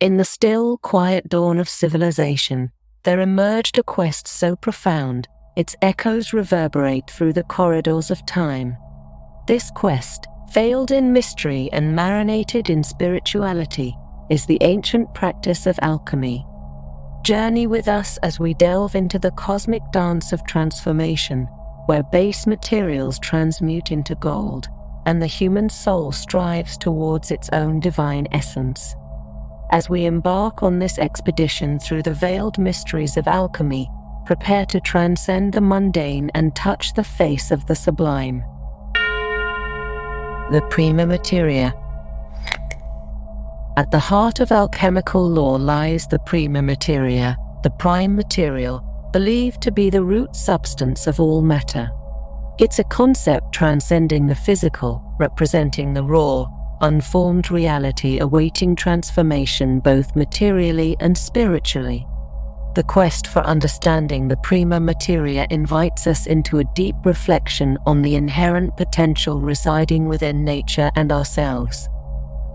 In the still, quiet dawn of civilization, there emerged a quest so profound, its echoes reverberate through the corridors of time. This quest, veiled in mystery and marinated in spirituality, is the ancient practice of alchemy. Journey with us as we delve into the cosmic dance of transformation, where base materials transmute into gold, and the human soul strives towards its own divine essence. As we embark on this expedition through the veiled mysteries of alchemy, prepare to transcend the mundane and touch the face of the sublime. The prima materia. At the heart of alchemical lore lies the prima materia, the prime material, believed to be the root substance of all matter. It's a concept transcending the physical, representing the raw, unformed reality awaiting transformation both materially and spiritually. The quest for understanding the prima materia invites us into a deep reflection on the inherent potential residing within nature and ourselves.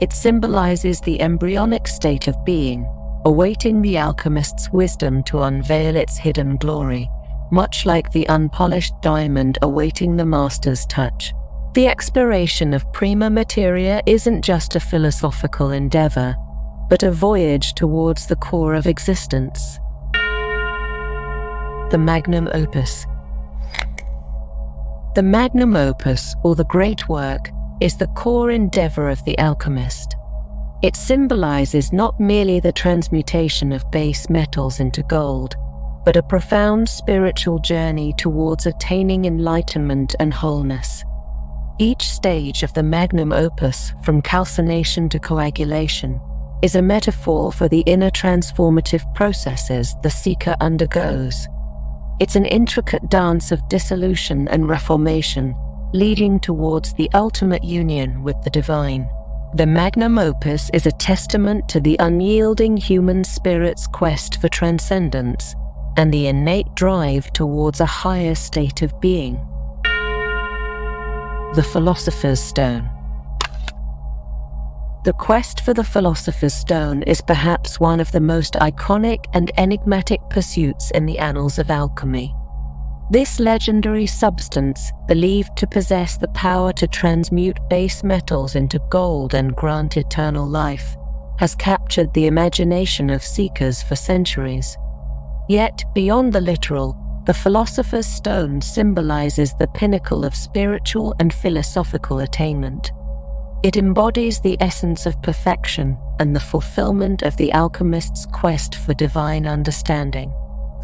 It symbolizes the embryonic state of being, awaiting the alchemist's wisdom to unveil its hidden glory, much like the unpolished diamond awaiting the master's touch. The exploration of prima materia isn't just a philosophical endeavor, but a voyage towards the core of existence. The magnum opus. The magnum opus, or the great work, is the core endeavor of the alchemist. It symbolizes not merely the transmutation of base metals into gold, but a profound spiritual journey towards attaining enlightenment and wholeness. Each stage of the magnum opus, from calcination to coagulation, is a metaphor for the inner transformative processes the seeker undergoes. It's an intricate dance of dissolution and reformation, leading towards the ultimate union with the divine. The magnum opus is a testament to the unyielding human spirit's quest for transcendence and the innate drive towards a higher state of being. The Philosopher's Stone. The quest for the Philosopher's Stone is perhaps one of the most iconic and enigmatic pursuits in the annals of alchemy. This legendary substance, believed to possess the power to transmute base metals into gold and grant eternal life, has captured the imagination of seekers for centuries. Yet, beyond the literal, the Philosopher's Stone symbolizes the pinnacle of spiritual and philosophical attainment. It embodies the essence of perfection and the fulfillment of the alchemist's quest for divine understanding.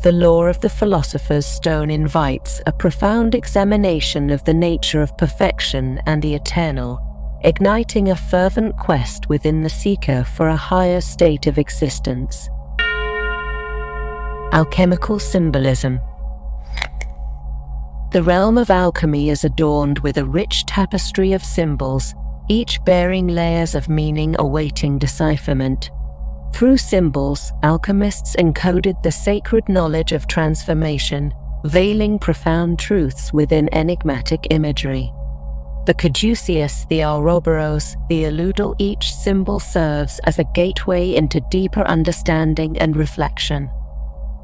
The lore of the Philosopher's Stone invites a profound examination of the nature of perfection and the eternal, igniting a fervent quest within the seeker for a higher state of existence. Alchemical symbolism. The realm of alchemy is adorned with a rich tapestry of symbols, each bearing layers of meaning awaiting decipherment. Through symbols, alchemists encoded the sacred knowledge of transformation, veiling profound truths within enigmatic imagery. The caduceus, the ouroboros, the eludal, each symbol serves as a gateway into deeper understanding and reflection.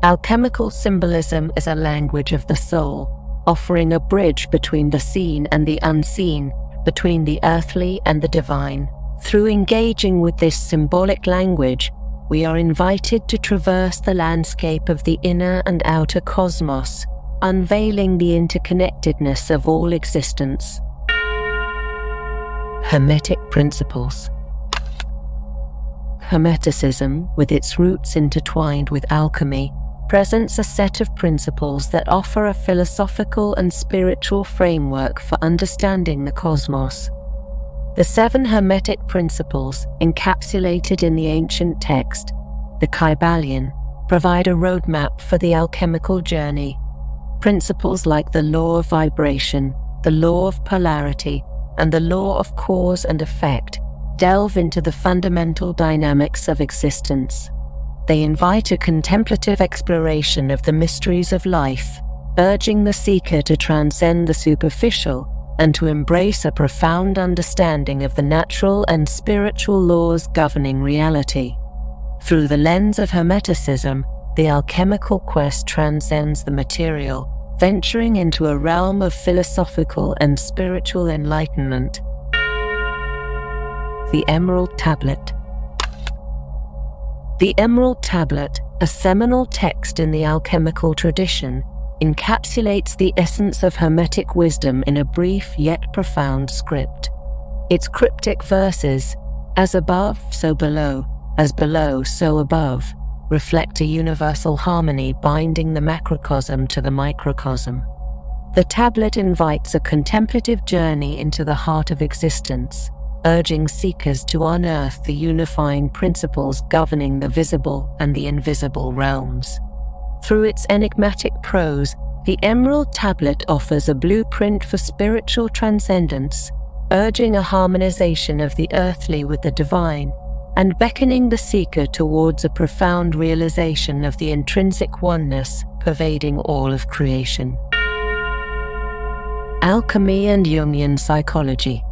Alchemical symbolism is a language of the soul, offering a bridge between the seen and the unseen, between the earthly and the divine. Through engaging with this symbolic language, we are invited to traverse the landscape of the inner and outer cosmos, unveiling the interconnectedness of all existence. Hermetic principles. Hermeticism, with its roots intertwined with alchemy, presents a set of principles that offer a philosophical and spiritual framework for understanding the cosmos. The 7 Hermetic principles, encapsulated in the ancient text, the Kybalion, provide a roadmap for the alchemical journey. Principles like the law of vibration, the law of polarity, and the law of cause and effect delve into the fundamental dynamics of existence. They invite a contemplative exploration of the mysteries of life, urging the seeker to transcend the superficial and to embrace a profound understanding of the natural and spiritual laws governing reality. Through the lens of Hermeticism, the alchemical quest transcends the material, venturing into a realm of philosophical and spiritual enlightenment. The Emerald Tablet. The Emerald Tablet, a seminal text in the alchemical tradition, encapsulates the essence of Hermetic wisdom in a brief yet profound script. Its cryptic verses, "As above, so below, as below, so above," reflect a universal harmony binding the macrocosm to the microcosm. The tablet invites a contemplative journey into the heart of existence, urging seekers to unearth the unifying principles governing the visible and the invisible realms. Through its enigmatic prose, the Emerald Tablet offers a blueprint for spiritual transcendence, urging a harmonization of the earthly with the divine, and beckoning the seeker towards a profound realization of the intrinsic oneness pervading all of creation. Alchemy and Jungian psychology.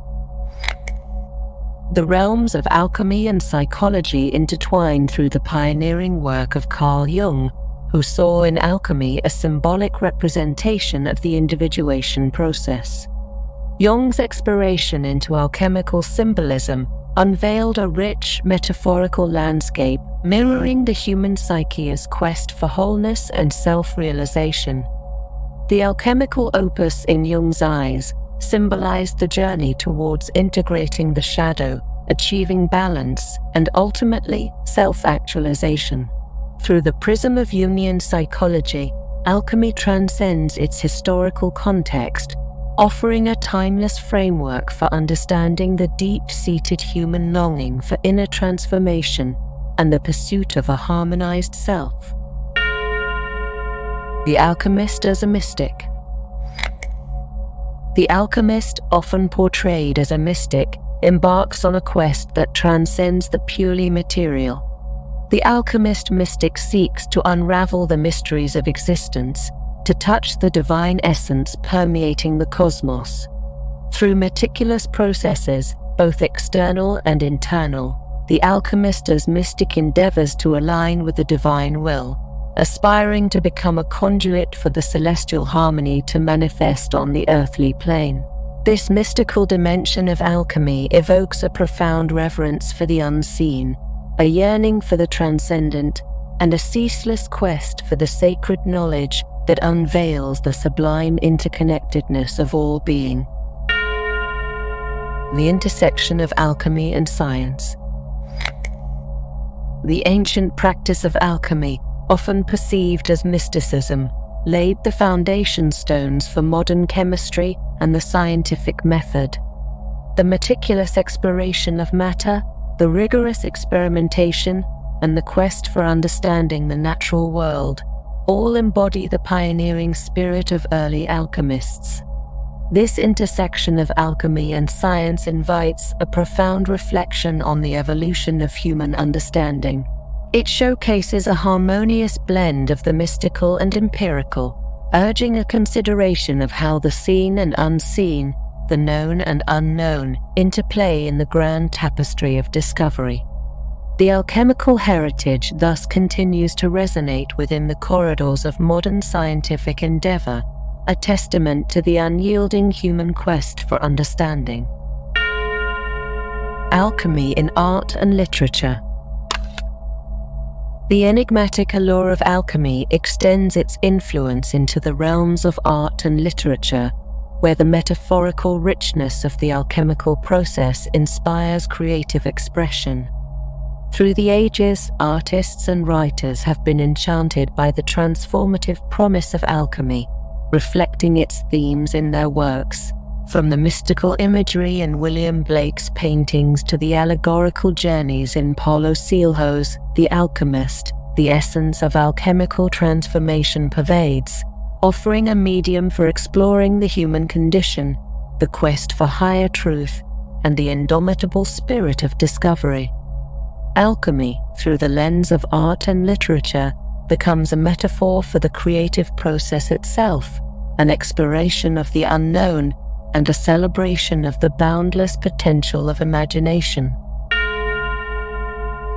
The realms of alchemy and psychology intertwine through the pioneering work of Carl Jung, who saw in alchemy a symbolic representation of the individuation process. Jung's exploration into alchemical symbolism unveiled a rich, metaphorical landscape mirroring the human psyche's quest for wholeness and self-realization. The alchemical opus in Jung's eyes symbolized the journey towards integrating the shadow, achieving balance, and ultimately self-actualization. Through the prism of Jungian psychology, alchemy transcends its historical context, offering a timeless framework for understanding the deep-seated human longing for inner transformation and the pursuit of a harmonized self. The alchemist as a mystic. The alchemist, often portrayed as a mystic, embarks on a quest that transcends the purely material. The alchemist mystic seeks to unravel the mysteries of existence, to touch the divine essence permeating the cosmos. Through meticulous processes, both external and internal, the alchemist as mystic endeavors to align with the divine will, aspiring to become a conduit for the celestial harmony to manifest on the earthly plane. This mystical dimension of alchemy evokes a profound reverence for the unseen, a yearning for the transcendent, and a ceaseless quest for the sacred knowledge that unveils the sublime interconnectedness of all being. The intersection of alchemy and science. The ancient practice of alchemy, often perceived as mysticism, laid the foundation stones for modern chemistry and the scientific method. The meticulous exploration of matter, the rigorous experimentation, and the quest for understanding the natural world all embody the pioneering spirit of early alchemists. This intersection of alchemy and science invites a profound reflection on the evolution of human understanding. It showcases a harmonious blend of the mystical and empirical, urging a consideration of how the seen and unseen, the known and unknown, interplay in the grand tapestry of discovery. The alchemical heritage thus continues to resonate within the corridors of modern scientific endeavor, a testament to the unyielding human quest for understanding. Alchemy in art and literature. The enigmatic allure of alchemy extends its influence into the realms of art and literature, where the metaphorical richness of the alchemical process inspires creative expression. Through the ages, artists and writers have been enchanted by the transformative promise of alchemy, reflecting its themes in their works, from the mystical imagery in William Blake's paintings to the allegorical journeys in Paulo Coelho's The Alchemist. The essence of alchemical transformation pervades, offering a medium for exploring the human condition, the quest for higher truth, and the indomitable spirit of discovery. Alchemy, through the lens of art and literature, becomes a metaphor for the creative process itself, an exploration of the unknown, and a celebration of the boundless potential of imagination.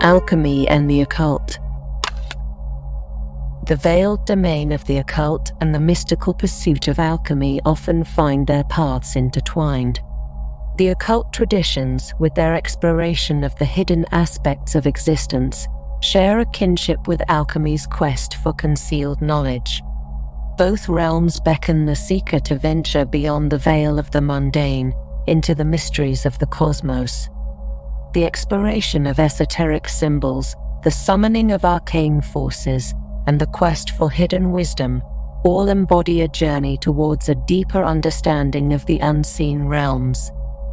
Alchemy and the occult. The veiled domain of the occult and the mystical pursuit of alchemy often find their paths intertwined. The occult traditions, with their exploration of the hidden aspects of existence, share a kinship with alchemy's quest for concealed knowledge. Both realms beckon the seeker to venture beyond the veil of the mundane into the mysteries of the cosmos. The exploration of esoteric symbols, the summoning of arcane forces, and the quest for hidden wisdom all embody a journey towards a deeper understanding of the unseen realms.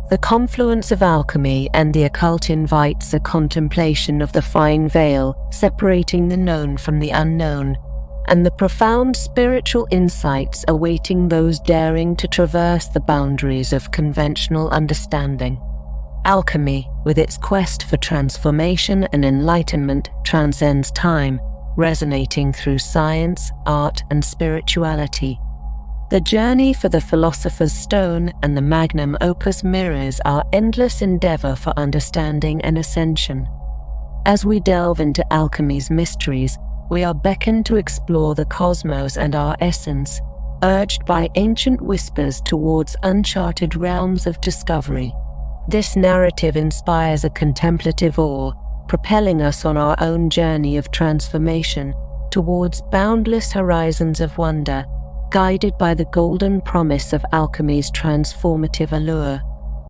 The confluence of alchemy and the occult invites a contemplation of the fine veil separating the known from the unknown, and the profound spiritual insights awaiting those daring to traverse the boundaries of conventional understanding. Alchemy, with its quest for transformation and enlightenment, transcends time, resonating through science, art, and spirituality. The journey for the Philosopher's Stone and the magnum opus mirrors our endless endeavor for understanding and ascension. As we delve into alchemy's mysteries, we are beckoned to explore the cosmos and our essence, urged by ancient whispers towards uncharted realms of discovery. This narrative inspires a contemplative awe, propelling us on our own journey of transformation towards boundless horizons of wonder, guided by the golden promise of alchemy's transformative allure.